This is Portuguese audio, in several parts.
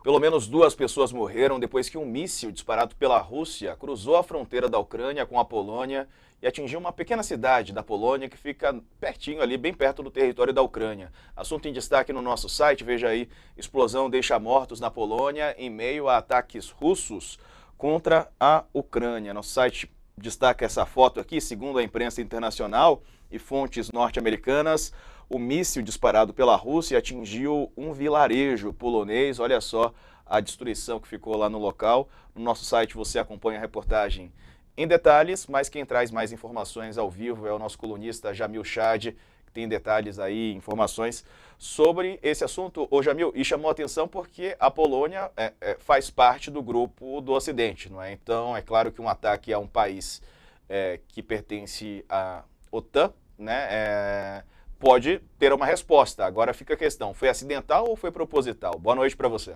Pelo menos 2 pessoas morreram depois que um míssil disparado pela Rússia cruzou a fronteira da Ucrânia com a Polônia e atingiu uma pequena cidade da Polônia que fica pertinho ali, bem perto do território da Ucrânia. Assunto em destaque no nosso site, veja aí, explosão deixa mortos na Polônia em meio a ataques russos contra a Ucrânia. Nosso site destaca essa foto aqui, segundo a imprensa internacional e fontes norte-americanas. O míssil disparado pela Rússia atingiu um vilarejo polonês. Olha só a destruição que ficou lá no local. No nosso site você acompanha a reportagem em detalhes, mas quem traz mais informações ao vivo é o nosso colunista Jamil Chad, que tem detalhes aí, informações sobre esse assunto. Ô Jamil, e chamou a atenção porque a Polônia faz parte do grupo do Ocidente, não é? Então é claro que um ataque a um país que pertence à OTAN, né, pode ter uma resposta. Agora fica a questão, foi acidental ou foi proposital? Boa noite para você.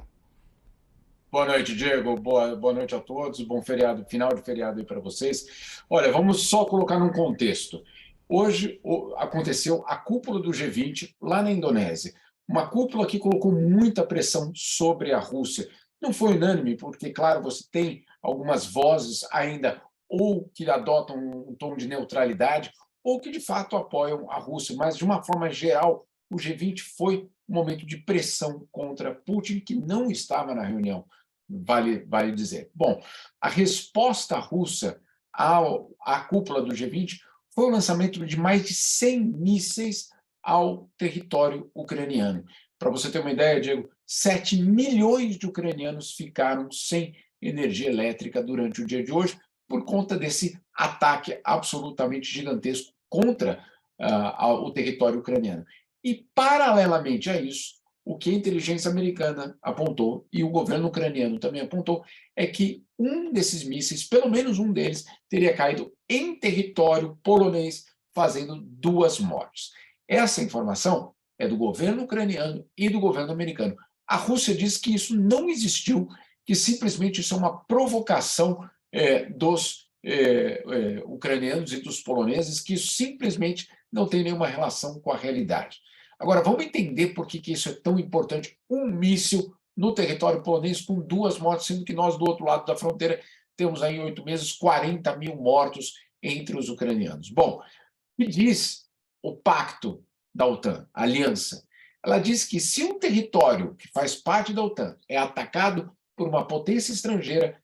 Boa noite, Diego. Boa noite a todos. Bom feriado, final de feriado aí para vocês. Olha, vamos só colocar num contexto. Hoje aconteceu a cúpula do G20 lá na Indonésia. Uma cúpula que colocou muita pressão sobre a Rússia. Não foi unânime, porque, claro, você tem algumas vozes ainda ou que adotam um tom de neutralidade ou que, de fato, apoiam a Rússia. Mas, de uma forma geral, o G20 foi um momento de pressão contra Putin, que não estava na reunião. Vale dizer. Bom, a resposta russa à cúpula do G20 foi o lançamento de mais de 100 mísseis ao território ucraniano. Para você ter uma ideia, Diego, 7 milhões de ucranianos ficaram sem energia elétrica durante o dia de hoje por conta desse ataque absolutamente gigantesco contra o território ucraniano. E, paralelamente a isso, o que a inteligência americana apontou, e o governo ucraniano também apontou, é que um desses mísseis, pelo menos um deles, teria caído em território polonês, fazendo 2 mortes. Essa informação é do governo ucraniano e do governo americano. A Rússia diz que isso não existiu, que simplesmente isso é uma provocação dos ucranianos e dos poloneses, que isso simplesmente não tem nenhuma relação com a realidade. Agora, vamos entender por que isso é tão importante. Um míssil no território polonês com 2 mortes, sendo que nós, do outro lado da fronteira, temos aí em 8 meses 40 mil mortos entre os ucranianos. Bom, o que diz o pacto da OTAN, a aliança? Ela diz que se um território que faz parte da OTAN é atacado por uma potência estrangeira,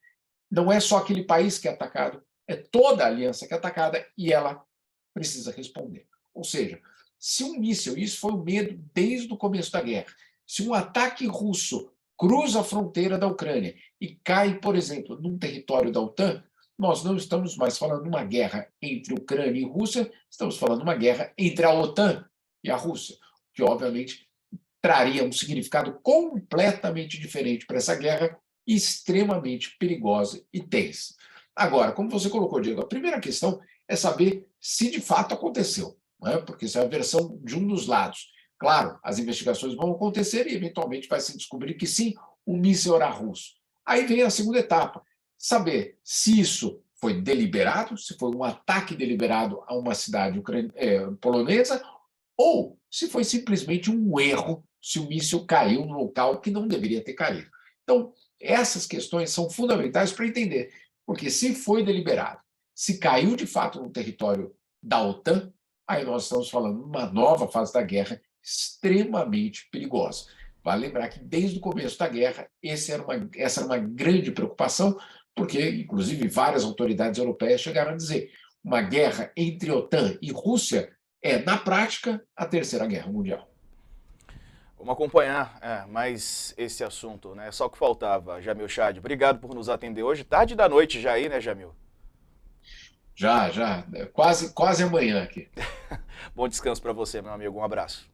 não é só aquele país que é atacado, é toda a aliança que é atacada e ela precisa responder. Ou seja, se um míssil, isso foi o medo desde o começo da guerra, se um ataque russo cruza a fronteira da Ucrânia e cai, por exemplo, num território da OTAN, nós não estamos mais falando de uma guerra entre Ucrânia e Rússia, estamos falando de uma guerra entre a OTAN e a Rússia, que obviamente traria um significado completamente diferente para essa guerra, extremamente perigosa e tensa. Agora, como você colocou, Diego, a primeira questão é saber se de fato aconteceu, não é? Porque isso é a versão de um dos lados. Claro, as investigações vão acontecer e eventualmente vai se descobrir que sim, o míssil era russo. Aí vem a segunda etapa, saber se isso foi deliberado, se foi um ataque deliberado a uma cidade polonesa, ou se foi simplesmente um erro, se o míssil caiu no local que não deveria ter caído. Então, essas questões são fundamentais para entender, porque se foi deliberado, se caiu de fato no território da OTAN, aí nós estamos falando de uma nova fase da guerra extremamente perigosa. Vale lembrar que desde o começo da guerra essa era uma grande preocupação, porque, inclusive, várias autoridades europeias chegaram a dizer uma guerra entre OTAN e Rússia é, na prática, a Terceira Guerra Mundial. Vamos acompanhar mais esse assunto, né? Só o que faltava, Jamil Chad. Obrigado por nos atender hoje. Tarde da noite já aí, né, Jamil? Já, quase amanhã aqui. Bom descanso para você, meu amigo. Um abraço.